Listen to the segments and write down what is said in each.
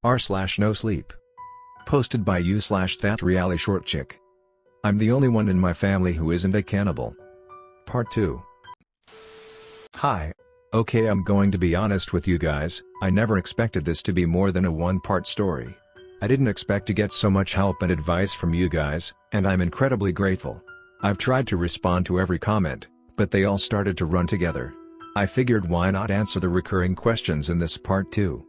r/Nosleep. Posted by you/thatreallyshortchick. I'm the only one in my family who isn't a cannibal. Part 2. Hi. Okay, I'm going to be honest with you guys, I never expected this to be more than a one-part story. I didn't expect to get so much help and advice from you guys, and I'm incredibly grateful. I've tried to respond to every comment, but they all started to run together. I figured why not answer the recurring questions in this part 2.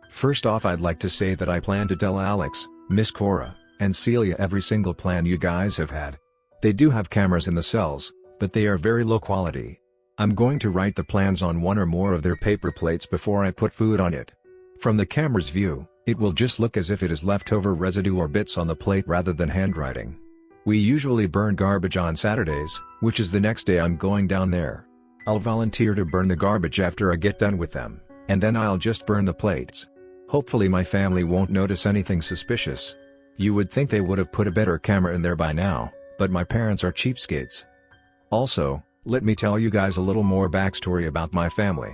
First off, I'd like to say that I plan to tell Alex, Miss Cora, and Celia every single plan you guys have had. They do have cameras in the cells, but they are very low quality. I'm going to write the plans on one or more of their paper plates before I put food on it. From the camera's view, it will just look as if it is leftover residue or bits on the plate rather than handwriting. We usually burn garbage on Saturdays, which is the next day I'm going down there. I'll volunteer to burn the garbage after I get done with them, and then I'll just burn the plates. Hopefully my family won't notice anything suspicious. You would think they would have put a better camera in there by now, but my parents are cheapskates. Also, let me tell you guys a little more backstory about my family.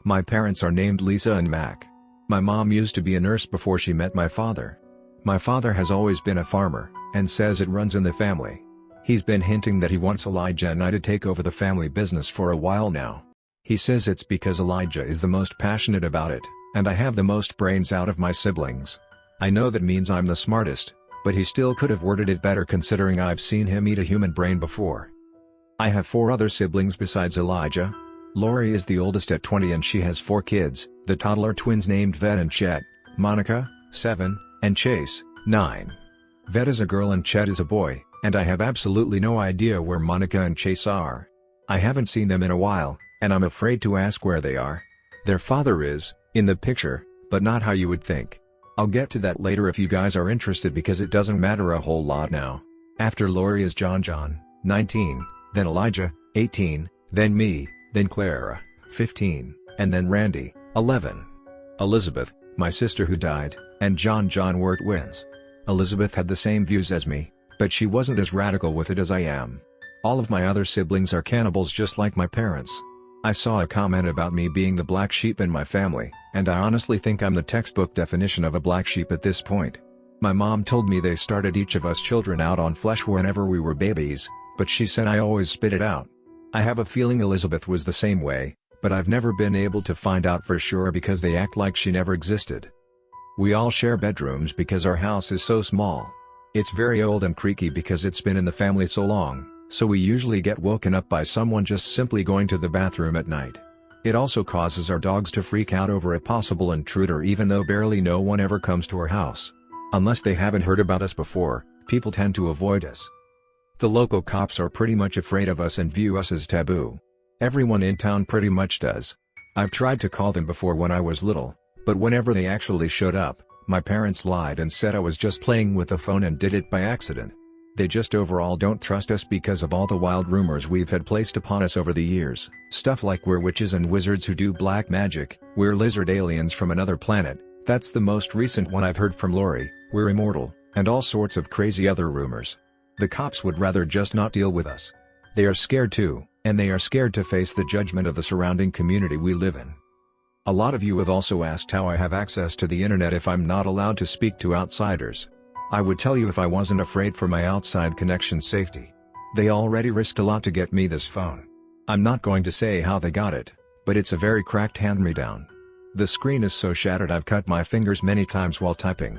My parents are named Lisa and Mac. My mom used to be a nurse before she met my father. My father has always been a farmer, and says it runs in the family. He's been hinting that he wants Elijah and I to take over the family business for a while now. He says it's because Elijah is the most passionate about it, and I have the most brains out of my siblings. I know that means I'm the smartest, but he still could have worded it better considering I've seen him eat a human brain before. I have 4 other siblings besides Elijah. Lori is the oldest at 20 and she has 4 kids, the toddler twins named Vet and Chet, Monica, 7, and Chase, 9. Vet is a girl and Chet is a boy, and I have absolutely no idea where Monica and Chase are. I haven't seen them in a while, and I'm afraid to ask where they are. Their father is, in the picture, but not how you would think. I'll get to that later if you guys are interested because it doesn't matter a whole lot now. After Lori is John, 19. Then Elijah, 18, then me, then Clara, 15, and then Randy, 11. Elizabeth, my sister who died, and John were twins. Elizabeth had the same views as me, but she wasn't as radical with it as I am. All of my other siblings are cannibals just like my parents. I saw a comment about me being the black sheep in my family, and I honestly think I'm the textbook definition of a black sheep at this point. My mom told me they started each of us children out on flesh whenever we were babies, but she said I always spit it out. I have a feeling Elizabeth was the same way, but I've never been able to find out for sure because they act like she never existed. We all share bedrooms because our house is so small. It's very old and creaky because it's been in the family so long, so we usually get woken up by someone just simply going to the bathroom at night. It also causes our dogs to freak out over a possible intruder even though barely no one ever comes to our house. Unless they haven't heard about us before, people tend to avoid us. The local cops are pretty much afraid of us and view us as taboo. Everyone in town pretty much does. I've tried to call them before when I was little, but whenever they actually showed up, my parents lied and said I was just playing with the phone and did it by accident. They just overall don't trust us because of all the wild rumors we've had placed upon us over the years. Stuff like we're witches and wizards who do black magic, we're lizard aliens from another planet, that's the most recent one I've heard from Lori, we're immortal, and all sorts of crazy other rumors. The cops would rather just not deal with us. They are scared too, and they are scared to face the judgment of the surrounding community we live in. A lot of you have also asked how I have access to the internet if I'm not allowed to speak to outsiders. I would tell you if I wasn't afraid for my outside connection safety. They already risked a lot to get me this phone. I'm not going to say how they got it, but it's a very cracked hand-me-down. The screen is so shattered I've cut my fingers many times while typing.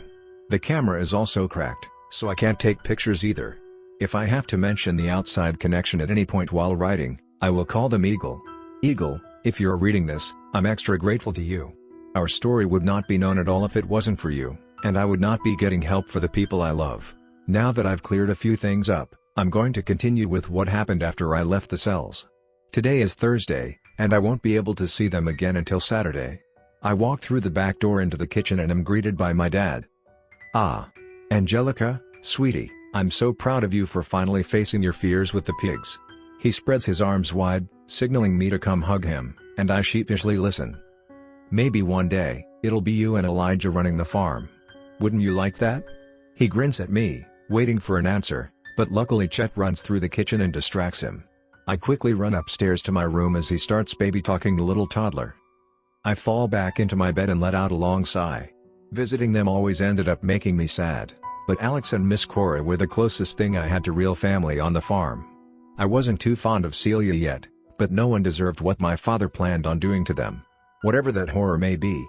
The camera is also cracked, so I can't take pictures either. If I have to mention the outside connection at any point while writing, I will call them Eagle. Eagle, if you're reading this, I'm extra grateful to you. Our story would not be known at all if it wasn't for you, and I would not be getting help for the people I love. Now that I've cleared a few things up, I'm going to continue with what happened after I left the cells. Today is Thursday, and I won't be able to see them again until Saturday. I walk through the back door into the kitchen and am greeted by my dad. "Ah. Angelica, sweetie. I'm so proud of you for finally facing your fears with the pigs." He spreads his arms wide, signaling me to come hug him, and I sheepishly listen. "Maybe one day, it'll be you and Elijah running the farm. Wouldn't you like that?" He grins at me, waiting for an answer, but luckily Chet runs through the kitchen and distracts him. I quickly run upstairs to my room as he starts baby-talking the little toddler. I fall back into my bed and let out a long sigh. Visiting them always ended up making me sad, but Alex and Miss Cora were the closest thing I had to real family on the farm. I wasn't too fond of Celia yet, but no one deserved what my father planned on doing to them. Whatever that horror may be.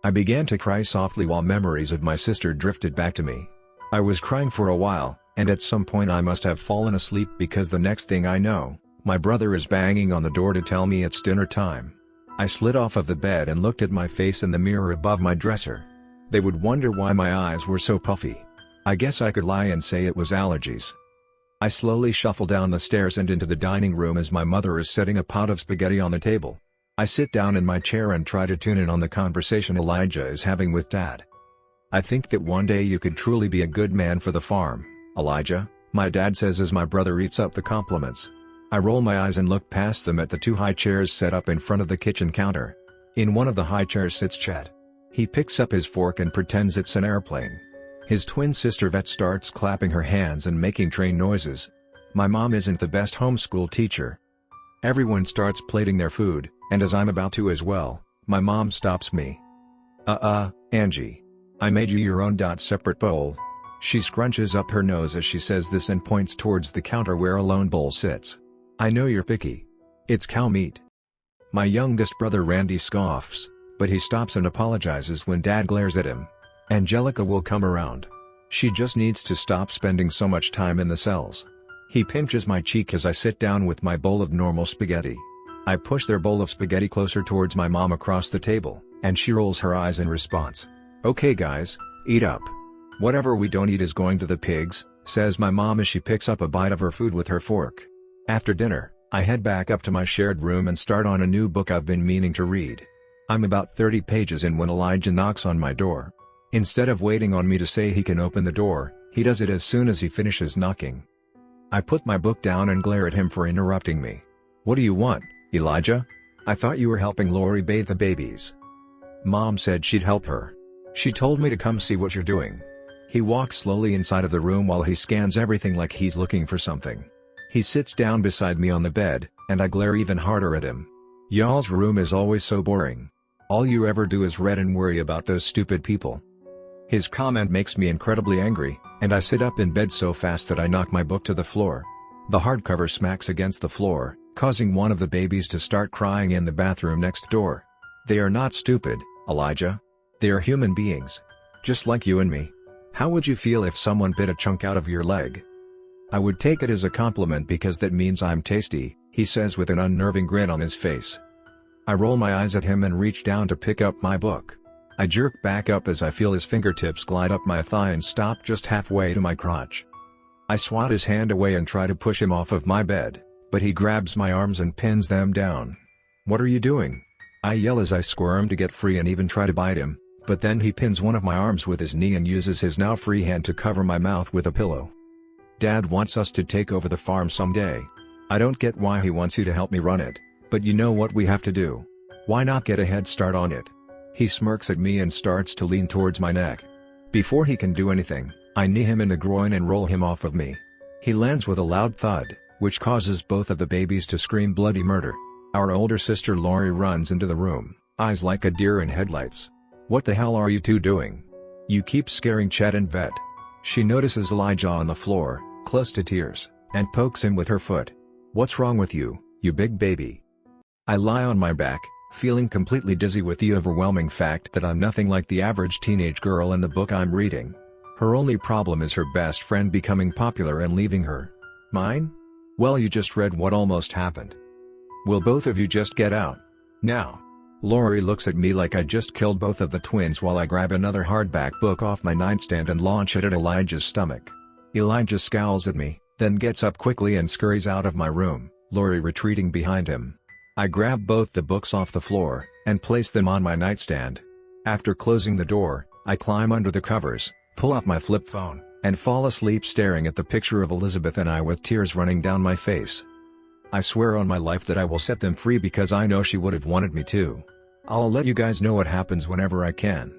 I began to cry softly while memories of my sister drifted back to me. I was crying for a while, and at some point I must have fallen asleep because the next thing I know, my brother is banging on the door to tell me it's dinner time. I slid off of the bed and looked at my face in the mirror above my dresser. They would wonder why my eyes were so puffy. I guess I could lie and say it was allergies. I slowly shuffle down the stairs and into the dining room as my mother is setting a pot of spaghetti on the table. I sit down in my chair and try to tune in on the conversation Elijah is having with Dad. "I think that one day you could truly be a good man for the farm, Elijah," my dad says as my brother eats up the compliments. I roll my eyes and look past them at the two high chairs set up in front of the kitchen counter. In one of the high chairs sits Chet. He picks up his fork and pretends it's an airplane. His twin sister Vet starts clapping her hands and making train noises. My mom isn't the best homeschool teacher. Everyone starts plating their food, and as I'm about to as well, my mom stops me. Angie. I made you your own separate bowl." She scrunches up her nose as she says this and points towards the counter where a lone bowl sits. "I know you're picky. It's cow meat." My youngest brother Randy scoffs, but he stops and apologizes when Dad glares at him. Angelica will come around. She just needs to stop spending so much time in the cells. He pinches my cheek as I sit down with my bowl of normal spaghetti. I push their bowl of spaghetti closer towards my mom across the table, and she rolls her eyes in response. "Okay guys, eat up. Whatever we don't eat is going to the pigs," says my mom as she picks up a bite of her food with her fork. After dinner, I head back up to my shared room and start on a new book I've been meaning to read. I'm about 30 pages in when Elijah knocks on my door. Instead of waiting on me to say he can open the door, he does it as soon as he finishes knocking. I put my book down and glare at him for interrupting me. "What do you want, Elijah? I thought you were helping Lori bathe the babies." "Mom said she'd help her. She told me to come see what you're doing." He walks slowly inside of the room while he scans everything like he's looking for something. He sits down beside me on the bed, and I glare even harder at him. "Y'all's room is always so boring. All you ever do is read and worry about those stupid people." His comment makes me incredibly angry, and I sit up in bed so fast that I knock my book to the floor. The hardcover smacks against the floor, causing one of the babies to start crying in the bathroom next door. "They are not stupid, Elijah. They are human beings. Just like you and me. How would you feel if someone bit a chunk out of your leg?" "I would take it as a compliment because that means I'm tasty," he says with an unnerving grin on his face. I roll my eyes at him and reach down to pick up my book. I jerk back up as I feel his fingertips glide up my thigh and stop just halfway to my crotch. I swat his hand away and try to push him off of my bed, but he grabs my arms and pins them down. "What are you doing?" I yell as I squirm to get free and even try to bite him, but then he pins one of my arms with his knee and uses his now free hand to cover my mouth with a pillow. "Dad wants us to take over the farm someday. I don't get why he wants you to help me run it, but you know what we have to do. Why not get a head start on it?" He smirks at me and starts to lean towards my neck. Before he can do anything, I knee him in the groin and roll him off of me. He lands with a loud thud, which causes both of the babies to scream bloody murder. Our older sister Lori runs into the room, eyes like a deer in headlights. "What the hell are you two doing? You keep scaring Chet and Vet." She notices Elijah on the floor, close to tears, and pokes him with her foot. "What's wrong with you, you big baby?" I lie on my back, feeling completely dizzy with the overwhelming fact that I'm nothing like the average teenage girl in the book I'm reading. Her only problem is her best friend becoming popular and leaving her. Mine? Well, you just read what almost happened. Will both of you just get out? Now. Lori looks at me like I just killed both of the twins while I grab another hardback book off my nightstand and launch it at Elijah's stomach. Elijah scowls at me, then gets up quickly and scurries out of my room, Lori retreating behind him. I grab both the books off the floor, and place them on my nightstand. After closing the door, I climb under the covers, pull out my flip phone, and fall asleep staring at the picture of Elizabeth and I with tears running down my face. I swear on my life that I will set them free because I know she would have wanted me to. I'll let you guys know what happens whenever I can.